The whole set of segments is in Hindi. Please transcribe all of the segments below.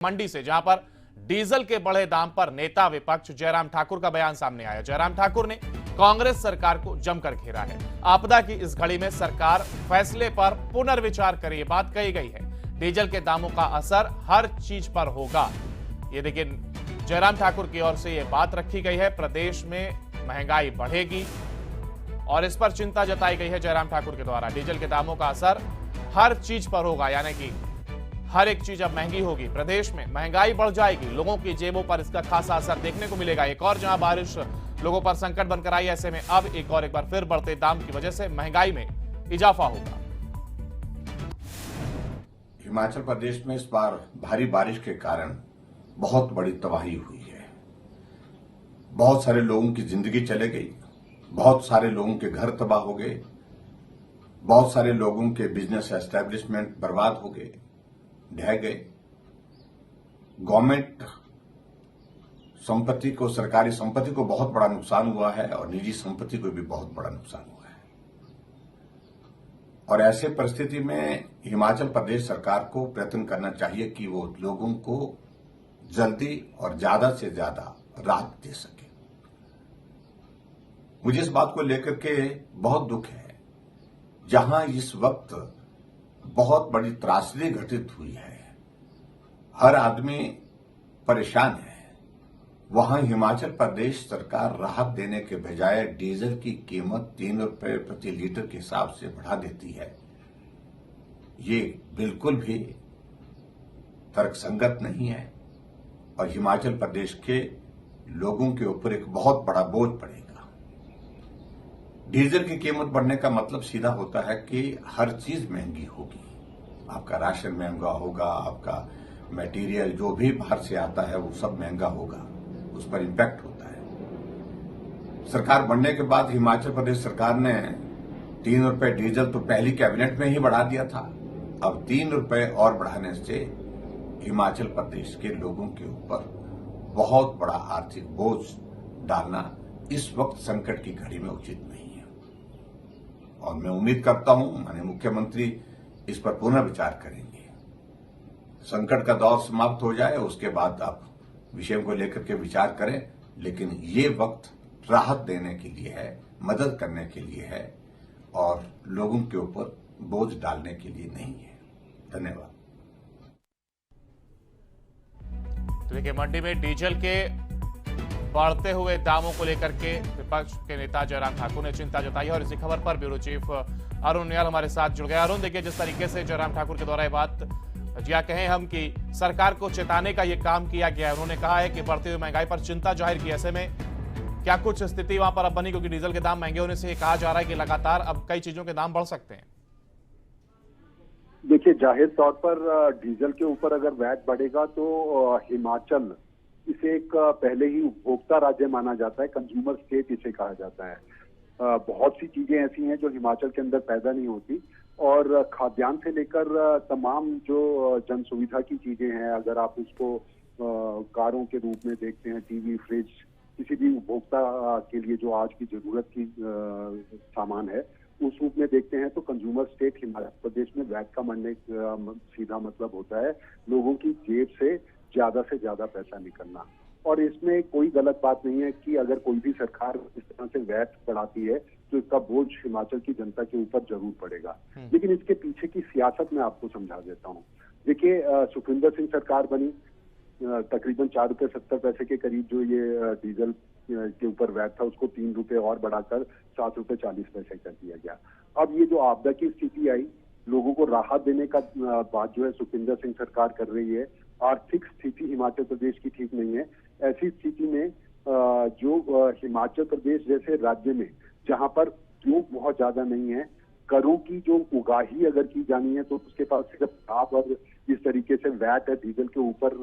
मंडी से, जहां पर डीजल के बढ़े दाम पर नेता विपक्ष जयराम ठाकुर का बयान सामने आया। जयराम ठाकुर ने कांग्रेस सरकार को जमकर घेरा है। आपदा की इस घड़ी में सरकार फैसले पर पुनर्विचार करे, ये बात कही गई है। डीजल के दामों का असर हर चीज पर होगा, ये देखिए जयराम ठाकुर की ओर से ये बात रखी गई है। प्रदेश में महंगाई बढ़ेगी और इस पर चिंता जताई गई है जयराम ठाकुर के द्वारा। डीजल के दामों का असर हर चीज पर होगा, यानी कि हर एक चीज अब महंगी होगी। प्रदेश में महंगाई बढ़ जाएगी, लोगों की जेबों पर इसका खासा असर देखने को मिलेगा। एक और जहां बारिश लोगों पर संकट बनकर आई, ऐसे में अब एक बार फिर बढ़ते दाम की वजह से महंगाई में इजाफा होगा। हिमाचल प्रदेश में इस बार भारी बारिश के कारण बहुत बड़ी तबाही हुई है। बहुत सारे लोगों की जिंदगी चले गई, बहुत सारे लोगों के घर तबाह हो गए, बहुत सारे लोगों के बिजनेस एस्टेब्लिशमेंट बर्बाद हो गए, ढह गए। गवर्नमेंट संपत्ति को, सरकारी संपत्ति को बहुत बड़ा नुकसान हुआ है और निजी संपत्ति को भी बहुत बड़ा नुकसान हुआ है। और ऐसे परिस्थिति में हिमाचल प्रदेश सरकार को प्रयत्न करना चाहिए कि वो लोगों को जल्दी और ज्यादा से ज्यादा राहत दे सके। मुझे इस बात को लेकर के बहुत दुख है, जहां इस वक्त बहुत बड़ी त्रासदी घटित हुई है, हर आदमी परेशान है, वहां हिमाचल प्रदेश सरकार राहत देने के बजाय डीजल की कीमत 3 रुपए प्रति लीटर के हिसाब से बढ़ा देती है। ये बिल्कुल भी तर्कसंगत नहीं है और हिमाचल प्रदेश के लोगों के ऊपर एक बहुत बड़ा बोझ पड़ेगा। डीजल की कीमत बढ़ने का मतलब सीधा होता है कि हर चीज महंगी होगी। आपका राशन महंगा होगा, आपका मटेरियल जो भी बाहर से आता है वो सब महंगा होगा, उस पर इंपैक्ट होता है। सरकार बनने के बाद हिमाचल प्रदेश सरकार ने 3 रुपए डीजल तो पहली कैबिनेट में ही बढ़ा दिया था। अब 3 रुपए और बढ़ाने से हिमाचल प्रदेश के लोगों के ऊपर बहुत बड़ा आर्थिक बोझ डालना इस वक्त संकट की घड़ी में उचित नहीं है। और मैं उम्मीद करता हूं माननीय मुख्यमंत्री इस पर पुनः विचार करेंगे। संकट का दौर समाप्त हो जाए, उसके बाद आप विषय को लेकर के विचार करें, लेकिन ये वक्त राहत देने के लिए है, मदद करने के लिए है और लोगों के ऊपर बोझ डालने के लिए नहीं है। धन्यवाद। तो देखिए, मंडी में डीजल के बढ़ते हुए दामों को लेकर के विपक्ष के नेता जयराम ठाकुर ने चिंता जताई है और इसी खबर पर ब्यूरो चीफ अरुण नियाल हमारे साथ जुड़ गए। अरुण, देखिए जिस तरीके से जयराम ठाकुर के द्वारा ये बात या कहें हम कि सरकार को चेताने का ये काम किया गया है। उन्होंने कहा है कि बढ़ती हुई महंगाई पर चिंता जाहिर की। ऐसे में क्या कुछ स्थिति वहां पर अब बनी, क्योंकि डीजल के दाम महंगे होने से कहा जा रहा है कि लगातार अब कई चीजों के दाम बढ़ सकते हैं? देखिए, जाहिर तौर पर डीजल के ऊपर अगर वैट बढ़ेगा तो हिमाचल इसे एक पहले ही उपभोक्ता राज्य माना जाता है, कंज्यूमर स्टेट इसे कहा जाता है। बहुत सी चीजें ऐसी हैं जो हिमाचल के अंदर पैदा नहीं होती और खाद्यान्न से लेकर तमाम जो जन सुविधा की चीजें हैं, अगर आप उसको कारों के रूप में देखते हैं, टीवी, फ्रिज, किसी भी उपभोक्ता के लिए जो आज की जरूरत की सामान है, उस रूप में देखते हैं तो कंज्यूमर स्टेट हिमाचल प्रदेश में वैट का बढ़ने का सीधा मतलब होता है लोगों की जेब से ज्यादा पैसा निकलना। और इसमें कोई गलत बात नहीं है कि अगर कोई भी सरकार इस तरह से वैट बढ़ाती है तो इसका बोझ हिमाचल की जनता के ऊपर जरूर पड़ेगा। लेकिन इसके पीछे की सियासत मैं आपको समझा देता हूँ। देखिए, सुखविंदर सिंह सरकार बनी, तकरीबन 4 रुपए 70 पैसे के करीब जो ये डीजल के ऊपर वैट था उसको 3 रुपए और बढ़ाकर 7 रुपए 40 पैसे कर दिया गया। अब ये जो आपदा की स्थिति आई, लोगों को राहत देने का बात जो है सुखविंदर सिंह सरकार कर रही है। आर्थिक स्थिति हिमाचल प्रदेश की ठीक नहीं है। ऐसी स्थिति में जो हिमाचल प्रदेश जैसे राज्य में जहां पर उद्योग बहुत ज्यादा नहीं है, करों की जो उगाही अगर की जानी है तो उसके पास सिर्फ लाभ और इस तरीके से वैट है डीजल के ऊपर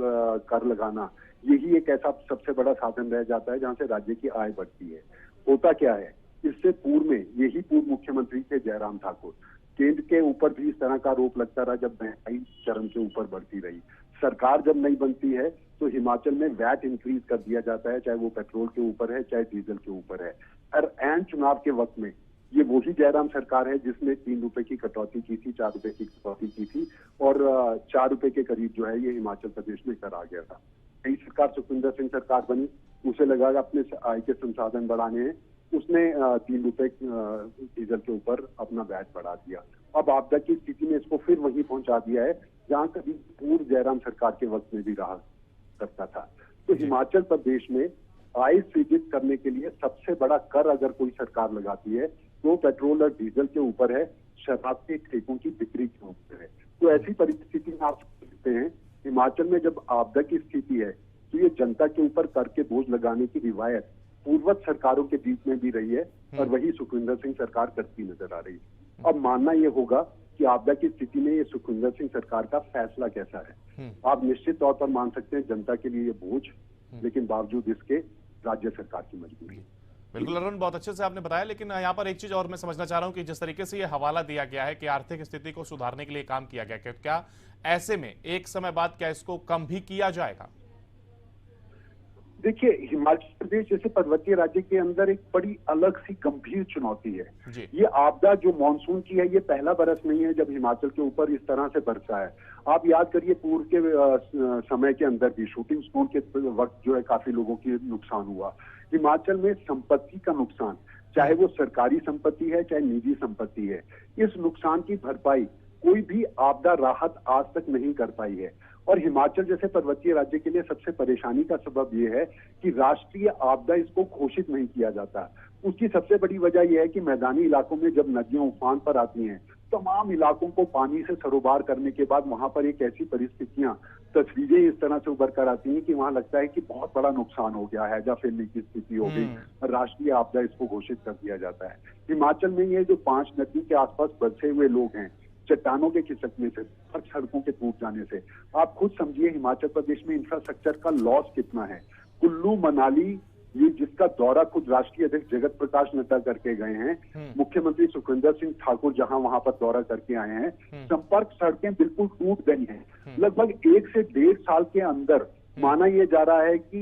कर लगाना, यही एक ऐसा सबसे बड़ा साधन रह जाता है जहां से राज्य की आय बढ़ती है। होता क्या है, इससे पूर्व में यही पूर्व मुख्यमंत्री थे जयराम ठाकुर, केंद्र के ऊपर भी इस तरह का आरोप लगता रहा जब महंगाई चरम के ऊपर बढ़ती रही। सरकार जब नहीं बनती है तो हिमाचल में वैट इंक्रीज कर दिया जाता है, चाहे वो पेट्रोल के ऊपर है चाहे डीजल के ऊपर है। और एंड चुनाव के वक्त में ये वही जयराम सरकार है जिसने 3 रुपए की कटौती की थी, 4 रुपए की कटौती की थी और 4 रुपए के करीब जो है ये हिमाचल प्रदेश में कर आ गया था। नई सरकार सुखविंदर सिंह सरकार बनी, उसे लगा अपने आय के संसाधन बढ़ाने हैं, उसने 3 रुपए डीजल के ऊपर अपना वैट बढ़ा दिया। अब आपदा की स्थिति में इसको फिर वहीं पहुंचा दिया है जहां कभी पूर्व जयराम सरकार के वक्त में भी रहा करता था। तो हिमाचल प्रदेश में आय सृजित करने के लिए सबसे बड़ा कर अगर कोई सरकार लगाती है तो पेट्रोल और डीजल के ऊपर है, शराब के ठेकों की बिक्री के ऊपर है। तो ऐसी परिस्थिति में आप सकते हैं हिमाचल में जब आपदा की स्थिति है तो ये जनता के ऊपर कर के बोझ लगाने की रिवायत पूर्वज सरकारों के बीच में भी रही है और वही सुखविंदर सिंह सरकार करती नजर आ रही है। अब मानना यह होगा कि आपदा की स्थिति में ये सुखविंदर सिंह सरकार का फैसला कैसा है। आप निश्चित तौर पर मान सकते हैं जनता के लिए ये बोझ, लेकिन बावजूद इसके राज्य सरकार की मजबूरी। बिल्कुल अरुण, बहुत अच्छे से आपने बताया, लेकिन यहाँ पर एक चीज और मैं समझना चाह रहा हूँ कि जिस तरीके से ये हवाला दिया गया है कि आर्थिक स्थिति को सुधारने के लिए काम किया गया, क्या ऐसे में एक समय बाद क्या इसको कम भी किया जाएगा? देखिए, हिमाचल प्रदेश जैसे पर्वतीय राज्य के अंदर एक बड़ी अलग सी गंभीर चुनौती है। ये आपदा जो मानसून की है, ये पहला बरस नहीं है जब हिमाचल के ऊपर इस तरह से बरसा है। आप याद करिए पूर्व के समय के अंदर भी शूटिंग स्कूल के वक्त जो है काफी लोगों की नुकसान हुआ। हिमाचल में संपत्ति का नुकसान, चाहे वो सरकारी संपत्ति है चाहे निजी संपत्ति है, इस नुकसान की भरपाई कोई भी आपदा राहत आज तक नहीं कर पाई है। और हिमाचल जैसे पर्वतीय राज्य के लिए सबसे परेशानी का सबब यह है कि राष्ट्रीय आपदा इसको घोषित नहीं किया जाता। उसकी सबसे बड़ी वजह यह है कि मैदानी इलाकों में जब नदियां उफान पर आती हैं, तमाम इलाकों को पानी से सरोबार करने के बाद वहां पर एक ऐसी परिस्थितियां, तस्वीरें इस तरह से उभर कर आती हैं कि वहां लगता है कि बहुत बड़ा नुकसान हो गया, हैजा फैलने की स्थिति हो गई, राष्ट्रीय आपदा इसको घोषित कर दिया जाता है। हिमाचल में ये जो 5 नदी के आसपास बसे हुए लोग हैं, चट्टानों के खिसकने से, सड़कों के टूट जाने से, आप खुद समझिए हिमाचल प्रदेश में इंफ्रास्ट्रक्चर का लॉस कितना है। कुल्लू मनाली, ये जिसका दौरा खुद राष्ट्रीय अध्यक्ष जगत प्रकाश नड्डा करके गए हैं, मुख्यमंत्री सुखविंदर सिंह ठाकुर जहां वहां पर दौरा करके आए हैं, संपर्क सड़कें बिल्कुल टूट गई हैं। लगभग 1 से 1.5 साल के अंदर माना यह जा रहा है कि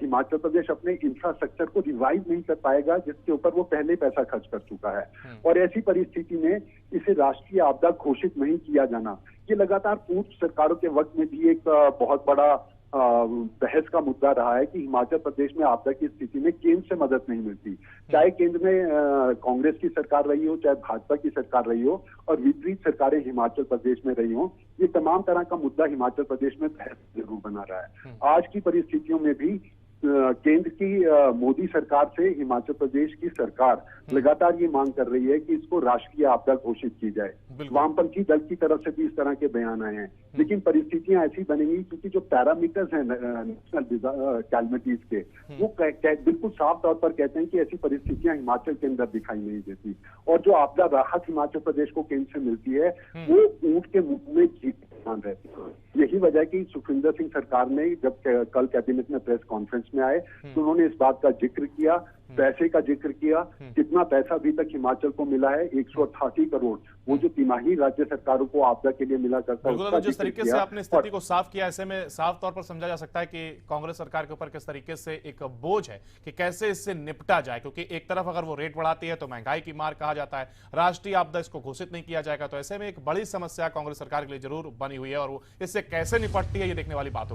हिमाचल प्रदेश अपने इंफ्रास्ट्रक्चर को रिवाइव नहीं कर पाएगा जिसके ऊपर वो पहले पैसा खर्च कर चुका है। और ऐसी परिस्थिति में इसे राष्ट्रीय आपदा घोषित नहीं किया जाना, ये लगातार पूर्व सरकारों के वक्त में भी एक बहुत बड़ा बहस का मुद्दा रहा है कि हिमाचल प्रदेश में आपदा की स्थिति में केंद्र से मदद नहीं मिलती। चाहे केंद्र में कांग्रेस की सरकार रही हो, चाहे भाजपा की सरकार रही हो, और विपरीत सरकारें हिमाचल प्रदेश में रही हो, ये तमाम तरह का मुद्दा हिमाचल प्रदेश में बहस जरूर बना रहा है। आज की परिस्थितियों में भी केंद्र की मोदी सरकार से हिमाचल प्रदेश की सरकार लगातार ये मांग कर रही है कि इसको राष्ट्रीय आपदा घोषित की जाए। वामपंथी दल की तरफ से भी इस तरह के बयान आए हैं, लेकिन परिस्थितियां ऐसी बनेंगी क्योंकि जो पैरामीटर्स हैं नेशनल कैलमिटीज के, वो बिल्कुल साफ तौर पर कहते हैं कि ऐसी परिस्थितियां हिमाचल के अंदर दिखाई नहीं देती। और जो आपदा राहत हिमाचल प्रदेश को केंद्र से मिलती है वो ऊंट के मुंह में जीत रहती है। यही वजह की सुखविंदर सिंह सरकार ने जब कल कैबिनेट में प्रेस कॉन्फ्रेंस में आए तो उन्होंने इस बात का जिक्र किया, पैसे का जिक्र किया, कितना पैसा अभी तक हिमाचल को मिला है, 188 करोड़, वो जो तिमाही राज्य सरकारों को आपदा के लिए मिला करता है। जिस तरीके से आपने स्थिति को साफ किया, ऐसे में साफ तौर पर समझा जा सकता है कि कांग्रेस सरकार के ऊपर किस तरीके से एक बोझ है कि कैसे इससे निपटा जाए, क्योंकि एक तरफ अगर वो रेट बढ़ाती है तो महंगाई की मार कहा जाता है, राष्ट्रीय आपदा इसको घोषित नहीं किया जाएगा, तो ऐसे में एक बड़ी समस्या कांग्रेस सरकार के लिए जरूर बनी हुई है और वो इससे कैसे निपटती है ये देखने वाली बात होगी।